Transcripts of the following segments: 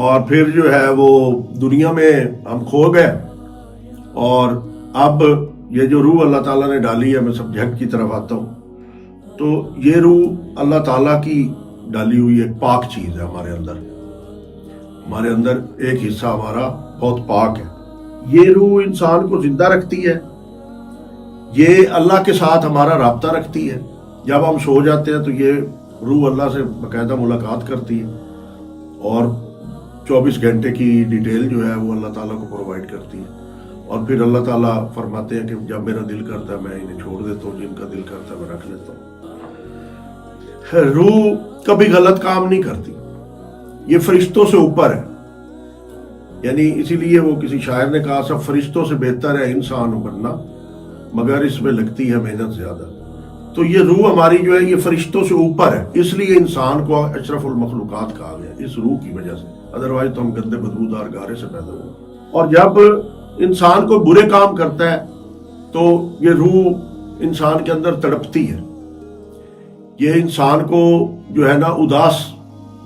اور پھر جو ہے وہ دنیا میں ہم کھو گئے، اور اب یہ جو روح اللہ تعالیٰ نے ڈالی ہے، میں سبجیکٹ کی طرف آتا ہوں، تو یہ روح اللہ تعالیٰ کی ڈالی ہوئی ایک پاک چیز ہے ہمارے اندر ایک حصہ ہمارا بہت پاک ہے۔ یہ روح انسان کو زندہ رکھتی ہے، یہ اللہ کے ساتھ ہمارا رابطہ رکھتی ہے۔ جب ہم سو جاتے ہیں تو یہ روح اللہ سے باقاعدہ ملاقات کرتی ہے، اور 24 گھنٹے کی ڈیٹیل جو ہے وہ اللہ تعالیٰ کو پرووائڈ کرتی ہے، اور پھر اللہ تعالیٰ فرماتے ہیں کہ جب میرا دل کرتا ہے میں انہیں چھوڑ دیتا ہوں، جن کا دل کرتا ہے میں رکھ لیتا ہوں۔ روح کبھی غلط کام نہیں کرتی، یہ فرشتوں سے اوپر ہے، یعنی اسی لیے وہ کسی شاعر نے کہا سب فرشتوں سے بہتر ہے انسان بننا، مگر اس میں لگتی ہے محنت زیادہ۔ تو یہ روح ہماری جو ہے یہ فرشتوں سے اوپر ہے، اس لیے انسان کو اشرف المخلوقات کہا گیا اس روح کی وجہ سے، ادروائز تو ہم گندے بدبودار گارے سے پیدا ہوئے۔ اور جب انسان کو برے کام کرتا ہے تو یہ روح انسان کے اندر تڑپتی ہے، یہ انسان کو جو ہے نا اداس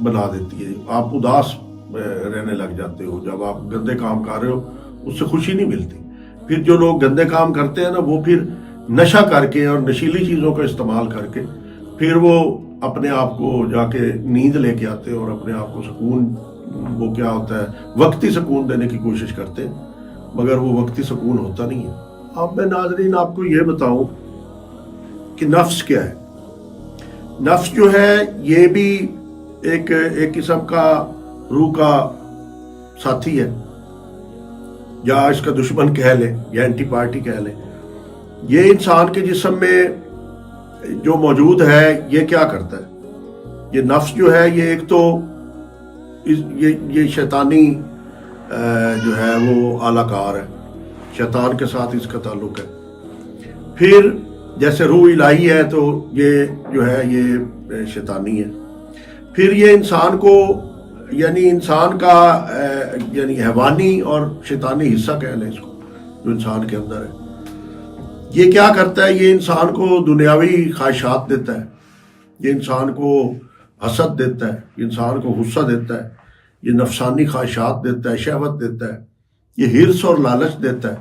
بنا دیتی ہے، آپ اداس رہنے لگ جاتے ہو جب آپ گندے کام کر رہے ہو، اس سے خوشی نہیں ملتی۔ پھر جو لوگ گندے کام کرتے ہیں نا، وہ پھر نشہ کر کے اور نشیلی چیزوں کا استعمال کر کے پھر وہ اپنے آپ کو جا کے نیند لے کے آتے ہیں، اور اپنے آپ کو سکون، وہ کیا ہوتا ہے وقتی سکون دینے کی کوشش کرتے ہیں، مگر وہ وقتی سکون ہوتا نہیں ہے۔ اب میں ناظرین آپ کو یہ بتاؤں کہ نفس کیا ہے۔ نفس جو ہے یہ بھی ایک قسم کا روح کا ساتھی ہے، یا اس کا دشمن کہہ لیں یا اینٹی پارٹی کہہ لیں۔ یہ انسان کے جسم میں جو موجود ہے یہ کیا کرتا ہے؟ یہ نفس جو ہے یہ ایک تو یہ شیطانی جو ہے وہ اعلی کار ہے، شیطان کے ساتھ اس کا تعلق ہے۔ پھر جیسے روح الہی ہے تو یہ جو ہے یہ شیطانی ہے۔ پھر یہ انسان کو، یعنی انسان کا یعنی حیوانی اور شیطانی حصہ کہہ لیں اس کو، جو انسان کے اندر ہے، یہ کیا کرتا ہے؟ یہ انسان کو دنیاوی خواہشات دیتا ہے، یہ انسان کو حسد دیتا ہے، یہ انسان کو غصہ دیتا ہے، یہ نفسانی خواہشات دیتا ہے، شہوت دیتا ہے، یہ حرص اور لالچ دیتا ہے،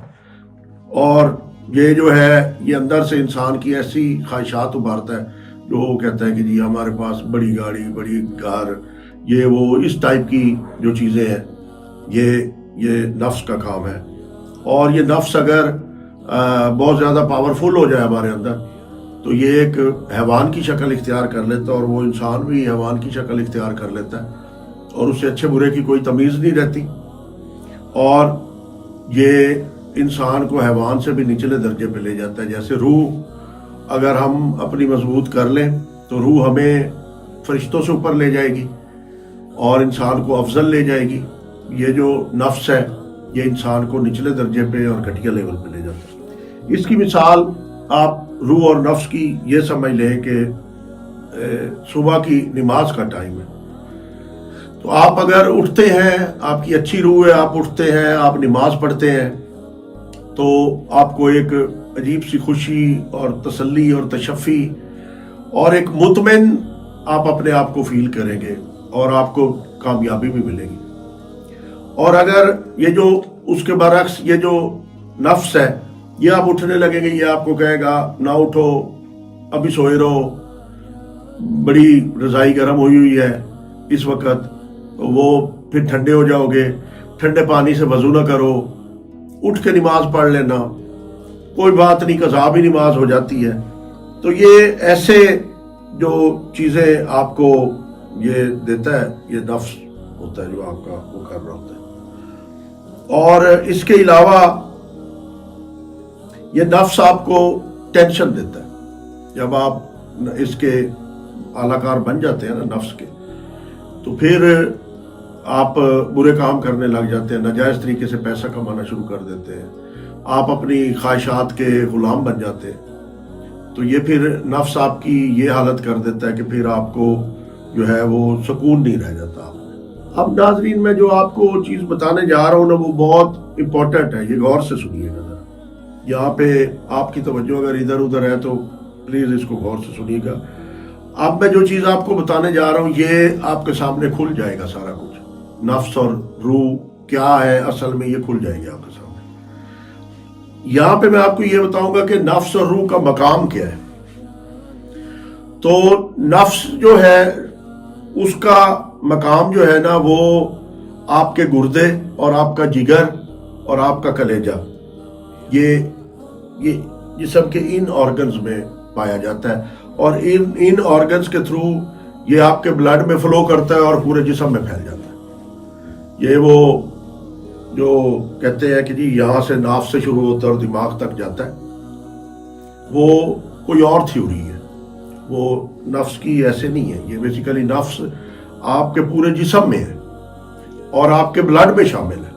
اور یہ جو ہے یہ اندر سے انسان کی ایسی خواہشات ابھارتا ہے جو وہ کہتا ہے کہ جی ہمارے پاس بڑی گاڑی، بڑی کار، یہ وہ اس ٹائپ کی جو چیزیں ہیں، یہ نفس کا کام ہے۔ اور یہ نفس اگر بہت زیادہ پاورفل ہو جائے ہمارے اندر تو یہ ایک حیوان کی شکل اختیار کر لیتا ہے، اور وہ انسان بھی حیوان کی شکل اختیار کر لیتا ہے، اور اس سے اچھے برے کی کوئی تمیز نہیں رہتی، اور یہ انسان کو حیوان سے بھی نچلے درجے پہ لے جاتا ہے۔ جیسے روح اگر ہم اپنی مضبوط کر لیں تو روح ہمیں فرشتوں سے اوپر لے جائے گی اور انسان کو افضل لے جائے گی۔ یہ جو نفس ہے یہ انسان کو نچلے درجے پہ اور گھٹیا لیول پہ لے جاتا ہے۔ اس کی مثال آپ روح اور نفس کی یہ سمجھ لیں کہ صبح کی نماز کا ٹائم ہے، تو آپ اگر اٹھتے ہیں، آپ کی اچھی روح ہے، آپ اٹھتے ہیں، آپ نماز پڑھتے ہیں، تو آپ کو ایک عجیب سی خوشی اور تسلی اور تشفی اور ایک مطمئن آپ اپنے آپ کو فیل کریں گے، اور آپ کو کامیابی بھی ملے گی۔ اور اگر یہ جو اس کے برعکس یہ جو نفس ہے یہ آپ اٹھنے لگیں گے، یہ آپ کو کہے گا نہ اٹھو، ابھی سوئے رہو، بڑی رضائی گرم ہوئی ہے اس وقت، وہ پھر ٹھنڈے ہو جاؤ گے، ٹھنڈے پانی سے وضو نہ کرو، اٹھ کے نماز پڑھ لینا، کوئی بات نہیں، قضا بھی نماز ہو جاتی ہے۔ تو یہ ایسے جو چیزیں آپ کو یہ دیتا ہے یہ نفس ہوتا ہے جو آپ کا وہ کر رہا ہوتا ہے۔ اور اس کے علاوہ یہ نفس آپ کو ٹینشن دیتا ہے۔ جب آپ اس کے اعلی کار بن جاتے ہیں نا نفس کے، تو پھر آپ برے کام کرنے لگ جاتے ہیں، ناجائز طریقے سے پیسہ کمانا شروع کر دیتے ہیں، آپ اپنی خواہشات کے غلام بن جاتے ہیں۔ تو یہ پھر نفس آپ کی یہ حالت کر دیتا ہے کہ پھر آپ کو جو ہے وہ سکون نہیں رہ جاتا آپ میں۔ اب ناظرین میں جو آپ کو چیز بتانے جا رہا ہوں نا وہ بہت امپورٹنٹ ہے، یہ غور سے سنیے گا ذرا۔ یہاں پہ آپ کی توجہ اگر ادھر ادھر ہے تو پلیز اس کو غور سے سنیے گا۔ اب میں جو چیز آپ کو بتانے جا رہا ہوں یہ آپ کے سامنے کھل جائے گا سارا کچھ، نفس اور روح کیا ہے اصل میں، یہ کھل جائے گی آپ کے سامنے۔ یہاں پہ میں آپ کو یہ بتاؤں گا کہ نفس اور روح کا مقام کیا ہے۔ تو نفس جو ہے اس کا مقام جو ہے نا، وہ آپ کے گردے اور آپ کا جگر اور آپ کا کلیجہ، یہ جسم کے ان آرگنز میں پایا جاتا ہے، اور ان آرگنز کے تھرو یہ آپ کے بلڈ میں فلو کرتا ہے اور پورے جسم میں پھیل جاتا ہے۔ یہ وہ جو کہتے ہیں کہ جی یہاں سے ناف سے شروع ہوتا ہے اور دماغ تک جاتا ہے، وہ کوئی اور تھیوری ہے، وہ نفس کی ایسے نہیں ہے۔ یہ بیسیکلی نفس آپ کے پورے جسم میں ہے اور آپ کے بلڈ میں شامل ہے۔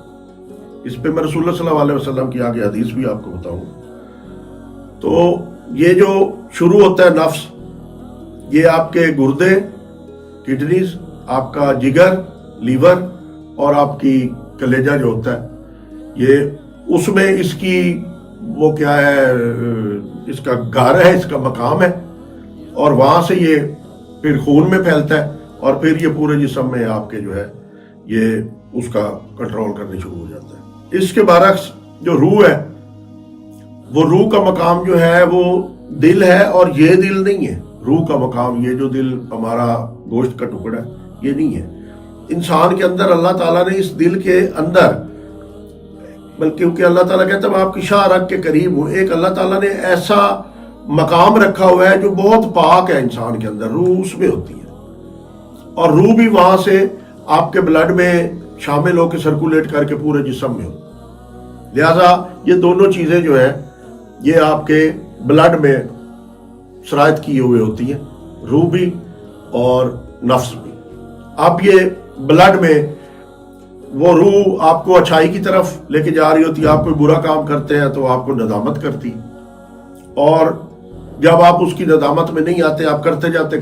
اس پہ میں رسول اللہ صلی اللہ علیہ وسلم کی آگے حدیث بھی آپ کو بتاؤں۔ تو یہ جو شروع ہوتا ہے نفس، یہ آپ کے گردے، کڈنیز، آپ کا جگر، لیور اور آپ کی کلیجہ جو ہوتا ہے، یہ اس میں اس کی وہ کیا ہے، اس کا گھر ہے، اس کا مقام ہے، اور وہاں سے یہ پھر خون میں پھیلتا ہے اور پھر یہ پورے جسم میں آپ کے جو ہے یہ اس کا کنٹرول کرنے شروع ہو جاتا ہے۔ اس کے برعکس جو روح ہے، وہ روح کا مقام جو ہے وہ دل ہے، اور یہ دل نہیں ہے۔ روح کا مقام، یہ جو دل ہمارا گوشت کا ٹکڑا ہے، یہ نہیں ہے۔ انسان کے اندر اللہ تعالیٰ نے اس دل کے اندر، بلکہ کیونکہ اللہ تعالیٰ کہتا ہے میں آپ کی شاہ رگ کے قریب ہوں، ایک اللہ تعالیٰ نے ایسا مقام رکھا ہوا ہے جو بہت پاک ہے انسان کے اندر، روح اس میں ہوتی ہے، اور روح بھی وہاں سے آپ کے بلڈ میں شامل ہو کے سرکولیٹ کر کے پورے جسم میں ہو۔ لہذا یہ دونوں چیزیں جو ہے یہ آپ کے بلڈ میں سرایت کیے ہوئے ہوتی ہیں، روح بھی اور نفس بھی۔ اب یہ بلڈ میں وہ روح آپ کو اچھائی کی طرف لے کے جا رہی ہوتی ہے، آپ کوئی برا کام کرتے ہیں تو آپ کو ندامت کرتی، اور جب آپ اس کی ندامت میں نہیں آتے، آپ کرتے جاتے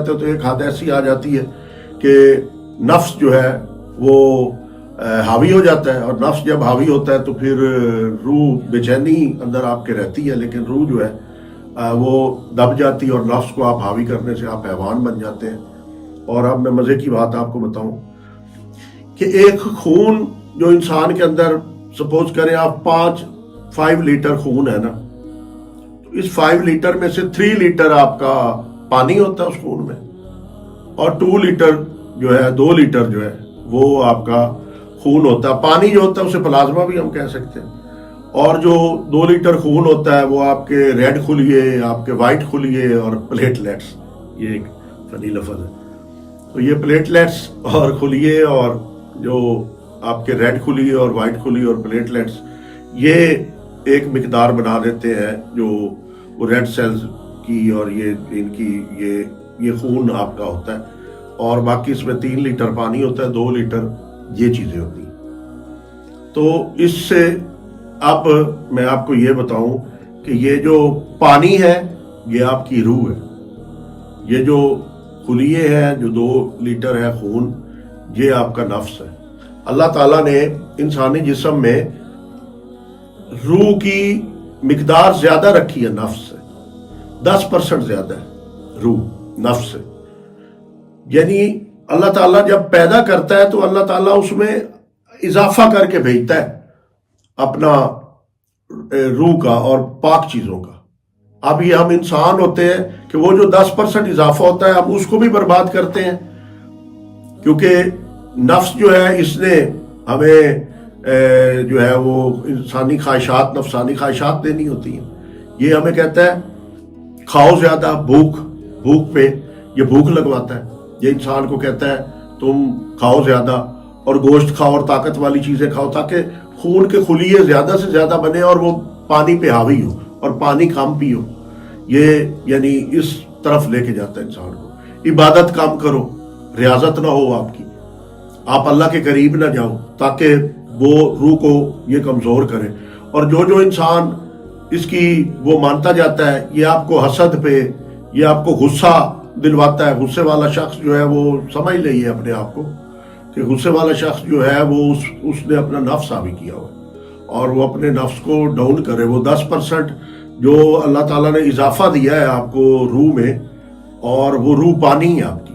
تو ایک حد ایسی آ جاتی ہے کہ نفس جو ہے وہ حاوی ہو جاتا ہے، اور نفس جب حاوی ہوتا ہے تو پھر روح بے چینی اندر آپ کے رہتی ہے، لیکن روح جو ہے وہ دب جاتی ہے، اور نفس کو آپ حاوی کرنے سے آپ حیوان بن جاتے ہیں۔ اور اب میں مزے کی بات آپ کو بتاؤں کہ ایک خون جو انسان کے اندر، سپوز کریں آپ 5 لیٹر خون ہے نا، تو اس 5 لیٹر میں سے 3 لیٹر آپ کا پانی ہوتا ہے اس خون میں، اور 2 لیٹر جو ہے، 2 لیٹر جو ہے وہ آپ کا خون ہوتا ہے۔ پانی جو ہوتا ہے اسے پلازما بھی ہم کہہ سکتے ہیں، اور جو 2 لیٹر خون ہوتا ہے وہ آپ کے ریڈ خلیے، آپ کے وائٹ خلیے اور پلیٹلیٹس، یہ ایک فنی لفظ ہے۔ تو یہ پلیٹلیٹس اور خلیے، اور جو آپ کے ریڈ خلیے اور وائٹ خلیے اور پلیٹلیٹس، یہ ایک مقدار بنا دیتے ہیں جو وہ ریڈ سیلز کی، اور یہ ان کی یہ خون آپ کا ہوتا ہے، اور باقی اس میں 3 لیٹر پانی ہوتا ہے، 2 لیٹر یہ چیزیں ہوتی ہیں۔ تو اس سے اب میں آپ کو یہ بتاؤں کہ یہ جو پانی ہے یہ آپ کی روح ہے، یہ جو خلیے ہے، جو 2 لیٹر ہے خون، یہ آپ کا نفس ہے۔ اللہ تعالیٰ نے انسانی جسم میں روح کی مقدار زیادہ رکھی ہے نفس سے، 10% زیادہ ہے روح نفس سے۔ یعنی اللہ تعالیٰ جب پیدا کرتا ہے تو اللہ تعالیٰ اس میں اضافہ کر کے بھیجتا ہے اپنا روح کا اور پاک چیزوں کا۔ اب یہ ہم انسان ہوتے ہیں کہ وہ جو 10% اضافہ ہوتا ہے ہم اس کو بھی برباد کرتے ہیں، کیونکہ نفس جو ہے اس نے ہمیں جو ہے وہ انسانی خواہشات، نفسانی خواہشات دینی ہوتی ہیں۔ یہ ہمیں کہتا ہے کھاؤ زیادہ، بھوک پہ یہ بھوک لگواتا ہے، یہ انسان کو کہتا ہے تم کھاؤ زیادہ اور گوشت کھاؤ اور طاقت والی چیزیں کھاؤ، تاکہ خون کے خلیے زیادہ سے زیادہ بنے اور وہ پانی پہ حاوی ہو اور پانی کم پیو۔ یہ یعنی اس طرف لے کے جاتا ہے انسان کو۔ عبادت کم کرو، ریاضت نہ ہو آپ کی، آپ اللہ کے قریب نہ جاؤ، تاکہ وہ روح کو یہ کمزور کرے۔ اور جو انسان اس کی وہ مانتا جاتا ہے، یہ آپ کو حسد پہ، یہ آپ کو غصہ دلواتا ہے۔ غصے والا شخص جو ہے وہ سمجھ لئیے اپنے آپ کو کہ غصے والا شخص جو ہے وہ اس نے اپنا نفس حاوی کیا ہوا، اور وہ اپنے نفس کو ڈاؤن کرے۔ وہ 10% جو اللہ تعالیٰ نے اضافہ دیا ہے آپ کو روح میں، اور وہ روح پانی ہے آپ کی،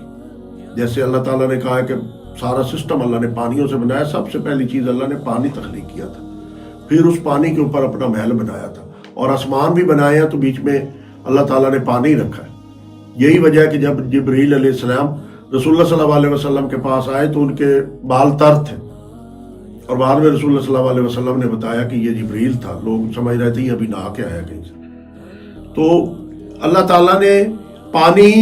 جیسے اللہ تعالیٰ نے کہا ہے کہ سارا سسٹم اللہ نے پانیوں سے بنایا. سب سے پہلی چیز اللہ نے پانی تخلیق کیا تھا, پھر اس پانی کے اوپر اپنا محل بنایا تھا, اور آسمان بھی بنائے ہیں تو بیچ میں اللہ تعالیٰ نے پانی رکھا ہے. یہی وجہ ہے کہ جب جبریل علیہ السلام رسول اللہ صلی اللہ علیہ وسلم کے پاس آئے تو ان کے بال تر تھے, اور بعد میں رسول اللہ صلی اللہ علیہ وسلم نے بتایا کہ یہ جبریل تھا. لوگ سمجھ رہے تھے یہ ابھی نہا کے آیا کہیں سے. تو اللہ تعالیٰ نے پانی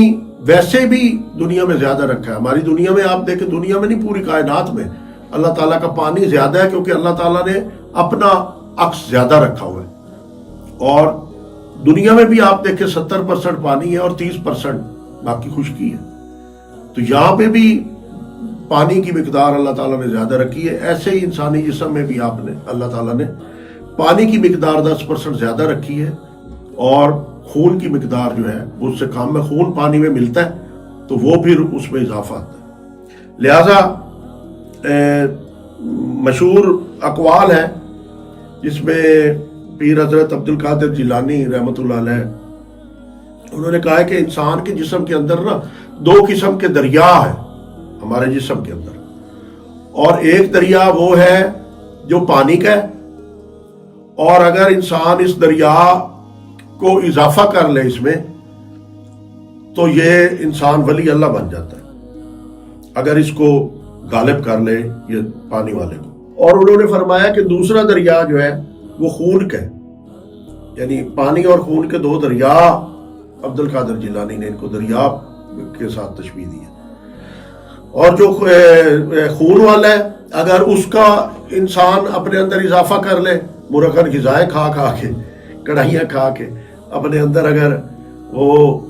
ویسے بھی دنیا میں زیادہ رکھا ہے. ہماری دنیا میں آپ دیکھیں, دنیا میں نہیں پوری کائنات میں اللہ تعالیٰ کا پانی زیادہ ہے, کیونکہ اللہ تعالیٰ نے اپنا عکس زیادہ رکھا ہوا ہے. اور دنیا میں بھی آپ دیکھیں 70% پانی ہے اور 30% باقی خشکی ہے. تو یہاں پہ بھی پانی کی مقدار اللہ تعالیٰ نے زیادہ رکھی ہے. ایسے ہی انسانی جسم میں بھی آپ نے اللہ تعالیٰ نے پانی کی مقدار 10% زیادہ رکھی ہے, اور خون کی مقدار جو ہے اس سے کم ہے. خون پانی میں ملتا ہے تو وہ پھر اس میں اضافہ آتا ہے. لہذا مشہور اقوال ہے جس میں پیر حضرت عبد القادر جیلانی رحمۃ اللہ علیہ انہوں نے کہا ہے کہ انسان کے جسم کے اندر نا 2 قسم کے دریا ہیں ہمارے جسم کے اندر, اور ایک دریا وہ ہے جو پانی کا ہے, اور اگر انسان اس دریا کو اضافہ کر لے اس میں تو یہ انسان ولی اللہ بن جاتا ہے, اگر اس کو غالب کر لے یہ پانی والے کو. اور انہوں نے فرمایا کہ دوسرا دریا جو ہے وہ خون کا ہے, یعنی پانی اور خون کے 2 دریا. عبد القادر جیلانی نے ان کو دریا کے ساتھ تشبیہ دی ہے. اور جو خون والا ہے اگر اس کا انسان اپنے اندر اضافہ کر لے, مرغن غذائیں کھا کھا کے, کڑھائیاں کھا کے اپنے اندر اگر وہ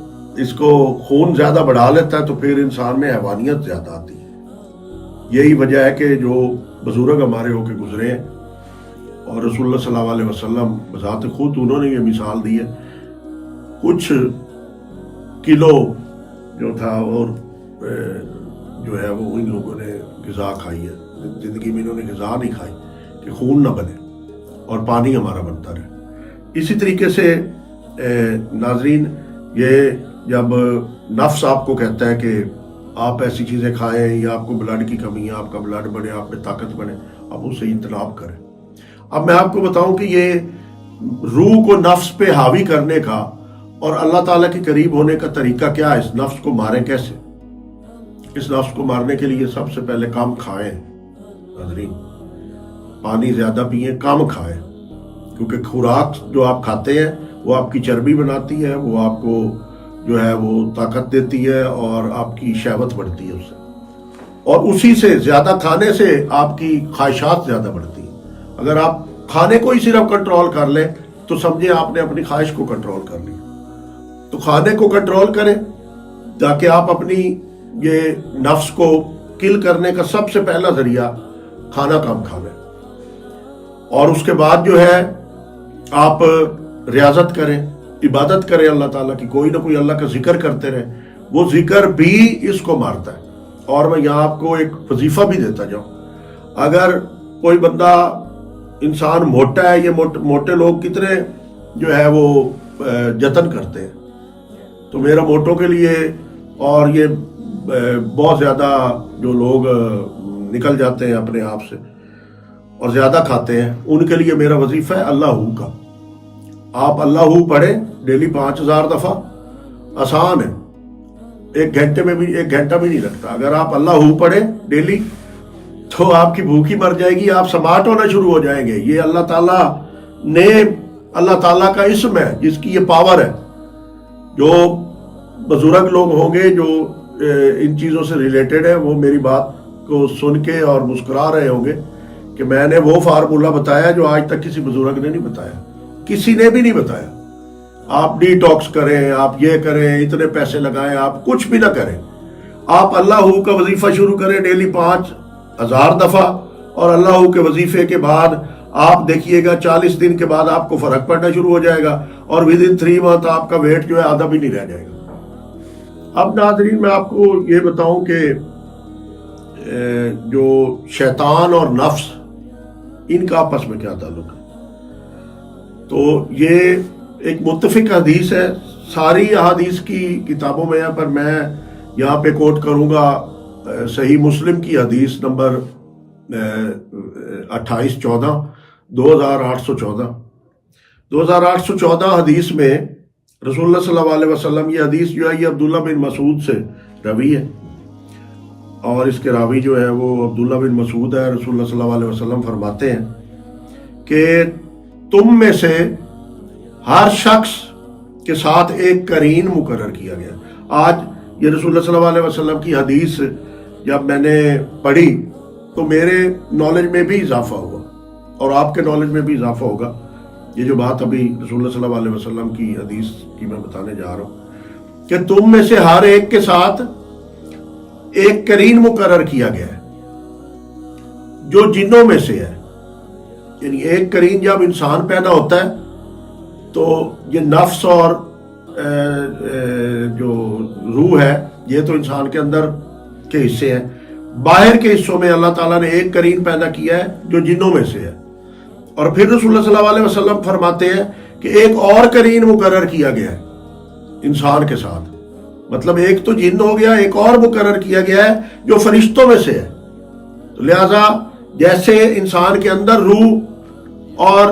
اس کو خون زیادہ بڑھا لیتا ہے تو پھر انسان میں حیوانیت زیادہ آتی ہے. یہی وجہ ہے کہ جو بزرگ ہمارے ہو کے گزرے ہیں, اور رسول اللہ صلی اللہ علیہ وسلم بذات خود انہوں نے یہ مثال دی ہے, کچھ کلو جو تھا اور جو ہے وہ ان لوگوں نے غذا کھائی ہے, زندگی میں انہوں نے غذا نہیں کھائی کہ خون نہ بنے اور پانی ہمارا بنتا رہے. اسی طریقے سے ناظرین, یہ جب نفس آپ کو کہتا ہے کہ آپ ایسی چیزیں کھائیں یا آپ کو بلڈ کی کمی ہے, آپ کا بلڈ بڑھے, آپ میں طاقت بڑھے, آپ اسے اجتناب کریں. اب میں آپ کو بتاؤں کہ یہ روح کو نفس پہ حاوی کرنے کا اور اللہ تعالیٰ کے قریب ہونے کا طریقہ کیا ہے, اس نفس کو ماریں کیسے. اس نفس کو مارنے کے لیے سب سے پہلے کم کھائیں ناظرین, پانی زیادہ پئیں, کم کھائیں, کیونکہ خوراک جو آپ کھاتے ہیں وہ آپ کی چربی بناتی ہے, وہ آپ کو جو ہے وہ طاقت دیتی ہے اور آپ کی شہوت بڑھتی ہے اس سے, اور اسی سے زیادہ کھانے سے آپ کی خواہشات زیادہ بڑھتی ہیں. اگر آپ کھانے کو ہی صرف کنٹرول کر لیں تو سمجھیں آپ نے اپنی خواہش کو کنٹرول کر لیا. تو کھانے کو کنٹرول کریں تاکہ آپ اپنی یہ نفس کو کل کرنے کا سب سے پہلا ذریعہ کھانا کم کھا لیں, اور اس کے بعد جو ہے آپ ریاضت کریں, عبادت کریں اللہ تعالیٰ کی, کوئی نہ کوئی اللہ کا ذکر کرتے رہیں. وہ ذکر بھی اس کو مارتا ہے. اور میں یہاں آپ کو ایک وظیفہ بھی دیتا جاؤں, اگر کوئی بندہ انسان موٹا ہے, یہ موٹے لوگ کتنے جو ہے وہ جتن کرتے ہیں, تو میرا موٹوں کے لیے, اور یہ بہت زیادہ جو لوگ نکل جاتے ہیں اپنے آپ سے اور زیادہ کھاتے ہیں, ان کے لیے میرا وظیفہ ہے اللہ کا. آپ اللہ پڑھیں ڈیلی 5000 دفعہ, آسان ہے, 1 گھنٹے میں بھی 1 گھنٹہ بھی نہیں لگتا. اگر آپ اللہ پڑھیں ڈیلی تو آپ کی بھوک ہی مر جائے گی, آپ سماٹ ہونا شروع ہو جائیں گے. یہ اللہ تعالیٰ نے, اللہ تعالیٰ کا اسم ہے جس کی یہ پاور ہے. جو بزرگ لوگ ہوں گے جو ان چیزوں سے ریلیٹڈ ہے, وہ میری بات کو سن کے اور مسکرا رہے ہوں گے کہ میں نے وہ فارمولہ بتایا جو آج تک کسی بزرگ نے نہیں بتایا, کسی نے بھی نہیں بتایا. آپ ڈی ٹاکس کریں, آپ یہ کریں, اتنے پیسے لگائیں, آپ کچھ بھی نہ کریں, آپ اللہ کا وظیفہ شروع کریں ڈیلی 5000 دفعہ, اور اللہ کے وظیفے کے بعد آپ دیکھیے گا 40 دن کے بعد آپ کو فرق پڑنا شروع ہو جائے گا, اور ودن 3 منتھ آپ کا ویٹ جو ہے آدھا بھی نہیں رہ جائے گا. اب ناظرین میں آپ کو یہ بتاؤں کہ جو شیطان اور نفس ان کا آپس میں کیا تعلق ہے. تو یہ ایک متفق حدیث ہے, ساری احادیث کی کتابوں میں ہے, پر میں یہاں پہ کوٹ کروں گا صحیح مسلم کی حدیث نمبر 2814 2814 حدیث میں رسول اللہ صلی اللہ علیہ وسلم، یہ حدیث جو ہے یہ عبداللہ بن مسعود سے روی ہے، اور اس کے راوی جو ہے وہ عبداللہ بن مسعود ہے۔ رسول اللہ صلی اللہ علیہ وسلم فرماتے ہیں کہ تم میں سے ہر شخص کے ساتھ ایک قرین مقرر کیا گیا۔ آج یہ رسول اللہ صلی اللہ علیہ وسلم کی حدیث جب میں نے پڑھی تو میرے نالج میں بھی اضافہ ہوا اور آپ کے نالج میں بھی اضافہ ہوگا۔ یہ جو بات ابھی رسول اللہ صلی اللہ علیہ وسلم کی حدیث کی میں بتانے جا رہا ہوں کہ تم میں سے ہر ایک کے ساتھ ایک قرین مقرر کیا گیا ہے جو جنوں میں سے ہے۔ یعنی ایک قرین جب انسان پیدا ہوتا ہے تو یہ نفس اور جو روح ہے یہ تو انسان کے اندر کے حصے ہیں، باہر کے حصوں میں اللہ تعالیٰ نے ایک قرین پیدا کیا ہے جو جنوں میں سے ہے۔ اور پھر رسول اللہ صلی اللہ علیہ وسلم فرماتے ہیں کہ ایک اور قرین مقرر کیا گیا ہے انسان کے ساتھ، مطلب ایک تو جن ہو گیا، ایک اور مقرر کیا گیا ہے جو فرشتوں میں سے ہے۔ تو لہذا جیسے انسان کے اندر روح اور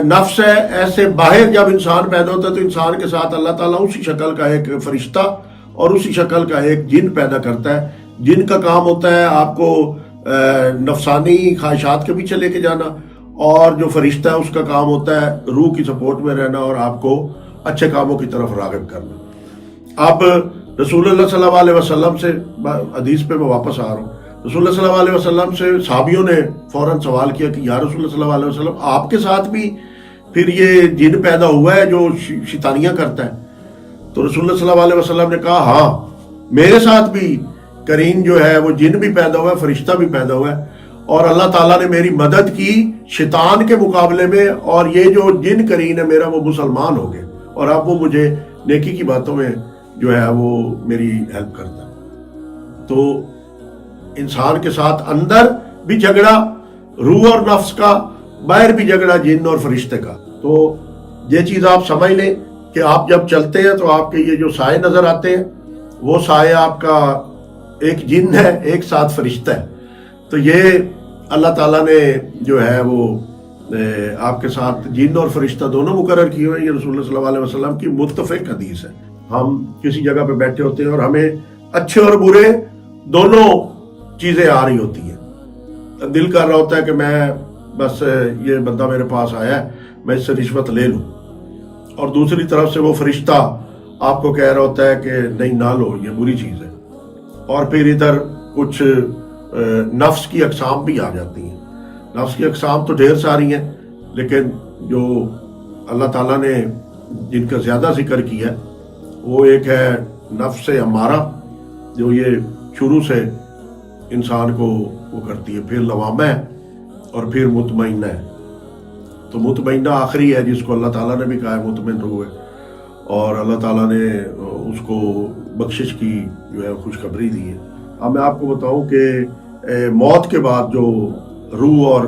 نفس ہے، ایسے باہر جب انسان پیدا ہوتا ہے تو انسان کے ساتھ اللہ تعالیٰ اسی شکل کا ایک فرشتہ اور اسی شکل کا ایک جن پیدا کرتا ہے۔ جن کا کام ہوتا ہے آپ کو نفسانی خواہشات کے پیچھے لے کے جانا، اور جو فرشتہ ہے اس کا کام ہوتا ہے روح کی سپورٹ میں رہنا اور آپ کو اچھے کاموں کی طرف راغب کرنا۔ اب رسول اللہ صلی اللہ علیہ وسلم سے حدیث پہ میں واپس آ رہا ہوں۔ رسول اللہ صلی اللہ علیہ وسلم سے صحابیوں نے فوراً سوال کیا کہ یا رسول اللہ صلی اللہ علیہ وسلم آپ کے ساتھ بھی پھر یہ جن پیدا ہوا ہے جو شیطانیاں کرتا ہے؟ تو رسول اللہ صلی اللہ علیہ وسلم نے کہا ہاں میرے ساتھ بھی قرین جو ہے وہ جن بھی پیدا ہوا ہے، فرشتہ بھی پیدا ہوا ہے، اور اللہ تعالیٰ نے میری مدد کی شیطان کے مقابلے میں، اور یہ جو جن قرین ہے میرا وہ مسلمان ہو گئے، اور اب وہ مجھے نیکی کی باتوں میں جو ہے وہ میری ہیلپ کرتا ہے۔ تو انسان کے ساتھ اندر بھی جھگڑا روح اور نفس کا، باہر بھی جھگڑا جن اور فرشتے کا۔ تو یہ چیز آپ سمجھ لیں کہ آپ جب چلتے ہیں تو آپ کے یہ جو سائے نظر آتے ہیں وہ سائے آپ کا ایک جن ہے، ایک ساتھ فرشتہ ہے۔ تو یہ اللہ تعالیٰ نے جو ہے وہ آپ کے ساتھ جن اور فرشتہ دونوں مقرر کیے ہوئے ہیں۔ یہ رسول اللہ صلی اللہ علیہ وسلم کی متفق حدیث ہے۔ ہم کسی جگہ پہ بیٹھے ہوتے ہیں اور ہمیں اچھے اور برے دونوں چیزیں آ رہی ہوتی ہیں، دل کر رہا ہوتا ہے کہ میں بس یہ بندہ میرے پاس آیا ہے میں اس سے رشوت لے لوں، اور دوسری طرف سے وہ فرشتہ آپ کو کہہ رہا ہوتا ہے کہ نہیں نہ لو، یہ بری چیز ہے۔ اور پھر ادھر کچھ نفس کی اقسام بھی آ جاتی ہیں۔ نفس کی اقسام تو ڈھیر ساری ہیں، لیکن جو اللہ تعالیٰ نے جن کا زیادہ ذکر کیا ہے وہ ایک ہے نفس امارہ، جو یہ شروع سے انسان کو وہ کرتی ہے، پھر لوامہ ہے، اور پھر مطمئنہ ہے۔ تو مطمئنہ آخری ہے جس کو اللہ تعالیٰ نے بھی کہا ہے مطمئن روح ہے، اور اللہ تعالیٰ نے اس کو بخشش کی جو ہے خوشخبری دی ہے۔ اب میں آپ کو بتاؤں کہ موت کے بعد جو روح اور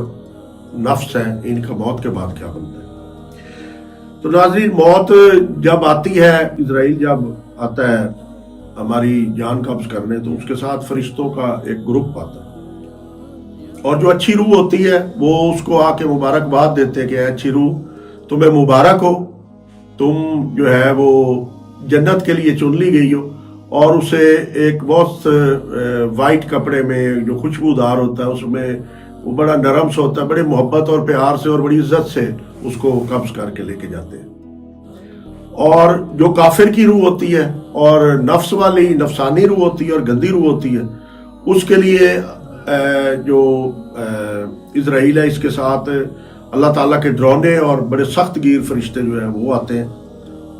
نفس ہے ان کا موت کے بعد کیا بنتا ہے۔ تو ناظرین، موت جب آتی ہے، اسرائیل جب آتا ہے ہماری جان قبض کرنے، تو اس کے ساتھ فرشتوں کا ایک گروپ آتا ہے، اور جو اچھی روح ہوتی ہے وہ اس کو آ کے مبارکباد دیتے ہیں کہ اے اچھی روح تمہیں مبارک ہو، تم جو ہے وہ جنت کے لیے چن لی گئی ہو۔ اور اسے ایک بہت وائٹ کپڑے میں جو خوشبودار ہوتا ہے، اس میں وہ بڑا نرم سے ہوتا ہے، بڑے محبت اور پیار سے اور بڑی عزت سے اس کو قبض کر کے لے کے جاتے ہیں۔ اور جو کافر کی روح ہوتی ہے اور نفس والی نفسانی روح ہوتی ہے اور گندی روح ہوتی ہے، اس کے لیے جو اسرائیل ہے اس کے ساتھ اللہ تعالیٰ کے ڈرونے اور بڑے سخت گیر فرشتے جو ہیں وہ آتے ہیں،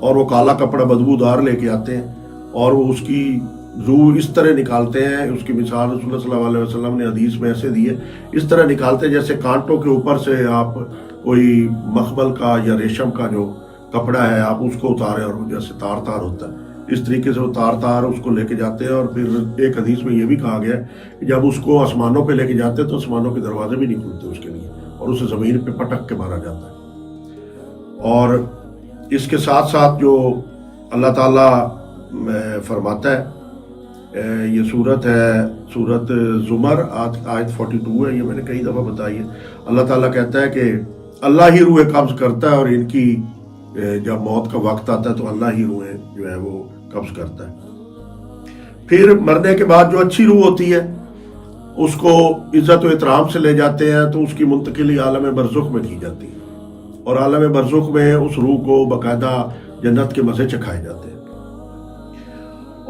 اور وہ کالا کپڑا بدبودار لے کے آتے ہیں، اور وہ اس کی روح اس طرح نکالتے ہیں۔ اس کی مثال رسول اللہ صلی اللہ علیہ وسلم نے حدیث میں ایسے دی ہے، اس طرح نکالتے ہیں جیسے کانٹوں کے اوپر سے آپ کوئی مخمل کا یا ریشم کا جو کپڑا ہے آپ اس کو اتاریں اور جیسے تار تار ہوتا ہے، اس طریقے سے وہ تار تار اس کو لے کے جاتے ہیں۔ اور پھر ایک حدیث میں یہ بھی کہا گیا ہے کہ جب اس کو آسمانوں پہ لے کے جاتے ہیں تو آسمانوں کے دروازے بھی نہیں کھلتے اس کے لیے، اور اسے زمین پہ پٹک کے مارا جاتا ہے۔ اور اس کے ساتھ ساتھ جو اللہ تعالیٰ فرماتا ہے یہ صورت ہے صورت زمر آیت 42 ہے. یہ میں نے کئی دفعہ بتائی ہے. اللہ تعالیٰ کہتا ہے کہ اللہ ہی روح قبض کرتا ہے، اور ان کی جب موت کا وقت آتا ہے تو اللہ ہی روحیں جو ہے وہ قبض کرتا ہے. پھر مرنے کے بعد جو اچھی روح ہوتی ہے اس کو عزت و احترام سے لے جاتے ہیں تو اس کی منتقلی عالم برزخ میں کی جاتی ہے، اور عالم برزخ میں اس روح کو باقاعدہ جنت کے مزے چکھائے جاتے ہیں.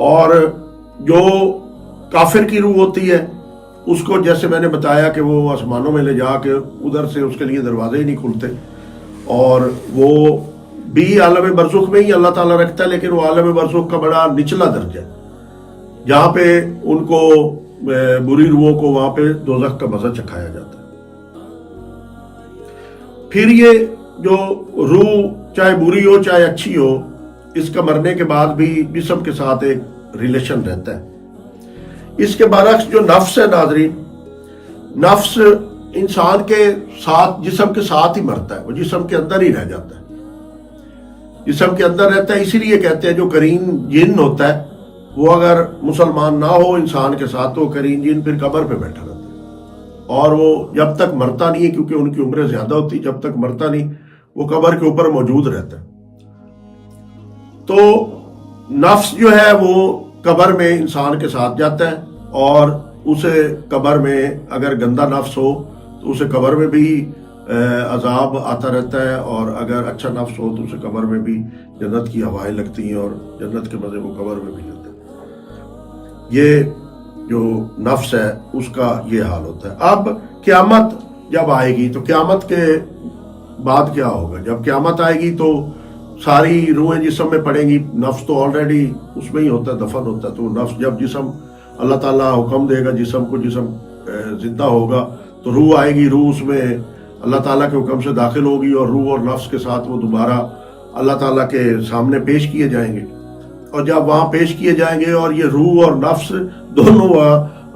اور جو کافر کی روح ہوتی ہے اس کو جیسے میں نے بتایا کہ وہ آسمانوں میں لے جا کے ادھر سے اس کے لیے دروازے ہی نہیں کھلتے، اور وہ بھی عالم برزخ میں ہی اللہ تعالیٰ رکھتا ہے، لیکن وہ عالم برزخ کا بڑا نچلا درجہ ہے جہاں پہ ان کو بری روحوں کو وہاں پہ دوزخ کا مزہ چکھایا جاتا ہے. پھر یہ جو روح چاہے بری ہو چاہے اچھی ہو، اس کا مرنے کے بعد بھی جسم کے ساتھ ایک ریلیشن رہتا ہے. اس کے برعکس جو نفس ہے ناظرین، نفس انسان کے ساتھ جسم کے ساتھ ہی مرتا ہے، وہ جسم کے اندر ہی رہ جاتا ہے، جسم کے اندر رہتا ہے. اسی لیے کہتے ہیں جو کرین جن ہوتا ہے وہ اگر مسلمان نہ ہو انسان کے ساتھ تو کرین جن پھر قبر پہ بیٹھا رہتا ہے، اور وہ جب تک مرتا نہیں ہے، کیونکہ ان کی عمریں زیادہ ہوتی، جب تک مرتا نہیں وہ قبر کے اوپر موجود رہتا ہے. تو نفس جو ہے وہ قبر میں انسان کے ساتھ جاتا ہے، اور اسے قبر میں اگر گندا نفس ہو تو اسے قبر میں بھی عذاب آتا رہتا ہے، اور اگر اچھا نفس ہو تو اسے قبر میں بھی جنت کی ہوائیں لگتی ہیں اور جنت کے مزے وہ قبر میں بھی لیتے ہیں. یہ جو نفس ہے اس کا یہ حال ہوتا ہے. اب قیامت جب آئے گی تو قیامت کے بعد کیا ہوگا؟ جب قیامت آئے گی تو ساری روحیں جسم میں پڑیں گی. نفس تو آلریڈی اس میں ہی ہوتا ہے، دفن ہوتا ہے. تو نفس جب جسم اللہ تعالیٰ حکم دے گا جسم کو، جسم زندہ ہوگا تو روح آئے گی. روح اس میں اللہ تعالیٰ کے حکم سے داخل ہوگی، اور روح اور نفس کے ساتھ وہ دوبارہ اللہ تعالیٰ کے سامنے پیش کیے جائیں گے. اور جب وہاں پیش کیے جائیں گے اور یہ روح اور نفس دونوں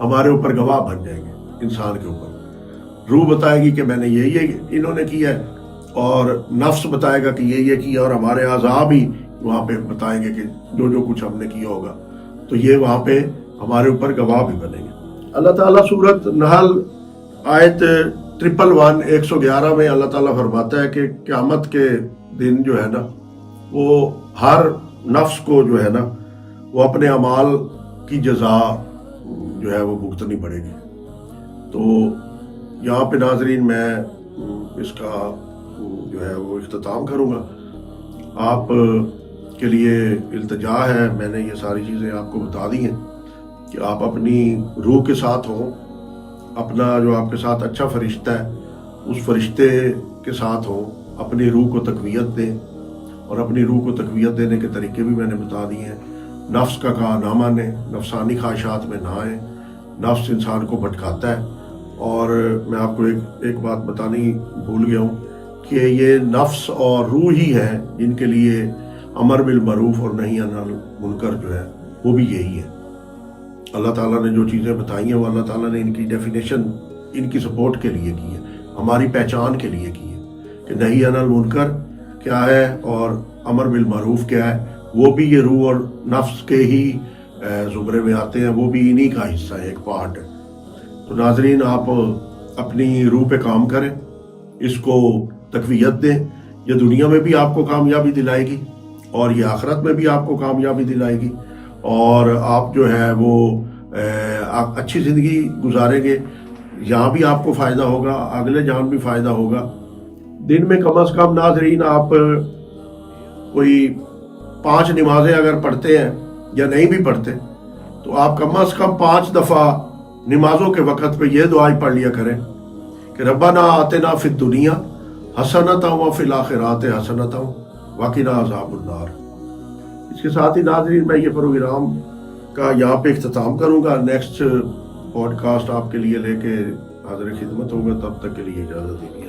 ہمارے اوپر گواہ بن جائیں گے. انسان کے اوپر روح بتائے گی کہ میں نے یہ انہوں نے کیا ہے، اور نفس بتائے گا کہ یہ کیا، اور ہمارے اعضاء بھی وہاں پہ بتائیں گے کہ جو کچھ ہم نے کیا ہوگا. تو یہ وہاں پہ ہمارے اوپر گواہ بھی بنیں گے. اللہ تعالیٰ سورت نحل آیت 111 میں اللہ تعالیٰ فرماتا ہے کہ قیامت کے دن جو ہے نا وہ ہر نفس کو جو ہے نا وہ اپنے اعمال کی جزا جو ہے وہ بھگتنی پڑے گی. تو یہاں پہ ناظرین میں اس کا جو ہے وہ اختتام کروں گا. آپ کے لیے التجا ہے، میں نے یہ ساری چیزیں آپ کو بتا دی ہیں کہ آپ اپنی روح کے ساتھ ہوں، اپنا جو آپ کے ساتھ اچھا فرشتہ ہے اس فرشتے کے ساتھ ہوں، اپنی روح کو تقویت دیں، اور اپنی روح کو تقویت دینے کے طریقے بھی میں نے بتا دیے ہیں. نفس کا کہا نہ مانیں، نفسانی خواہشات میں نہ آئیں. نفس انسان کو بھٹکاتا ہے. اور میں آپ کو ایک بات بتانی بھول گیا ہوں کہ یہ نفس اور روح ہی ہیں جن کے لیے امر بالمعروف اور نہی عن المنکر جو ہے وہ بھی یہی ہے. اللہ تعالیٰ نے جو چیزیں بتائی ہیں وہ اللہ تعالیٰ نے ان کی ڈیفینیشن ان کی سپورٹ کے لیے کی ہے، ہماری پہچان کے لیے کی ہے کہ نہی عن المنکر کیا ہے اور امر بالمعروف کیا ہے. وہ بھی یہ روح اور نفس کے ہی زمرے میں آتے ہیں، وہ بھی انہی کا حصہ ہے، ایک پارٹ ہے. تو ناظرین آپ اپنی روح پہ کام کریں، اس کو تقویت دیں. یہ دنیا میں بھی آپ کو کامیابی دلائے گی اور یہ آخرت میں بھی آپ کو کامیابی دلائے گی، اور آپ جو ہے وہ اچھی زندگی گزاریں گے. یہاں بھی آپ کو فائدہ ہوگا، اگلے جان بھی فائدہ ہوگا. دن میں کم از کم ناظرین آپ کوئی 5 نمازیں اگر پڑھتے ہیں یا نہیں بھی پڑھتے تو آپ کم از کم 5 دفعہ نمازوں کے وقت پہ یہ دعائیں پڑھ لیا کریں کہ ربنا آتنا فی الدنیا حسنۃ وفی الآخرۃ حسنۃ وقنا عذاب النار. اس کے ساتھ ہی ناظرین میں یہ پروگرام کا یہاں پہ اختتام کروں گا. نیکسٹ پوڈ کاسٹ آپ کے لیے لے کے حاضر خدمت ہوگا. تب تک کے لیے اجازت دیجیے.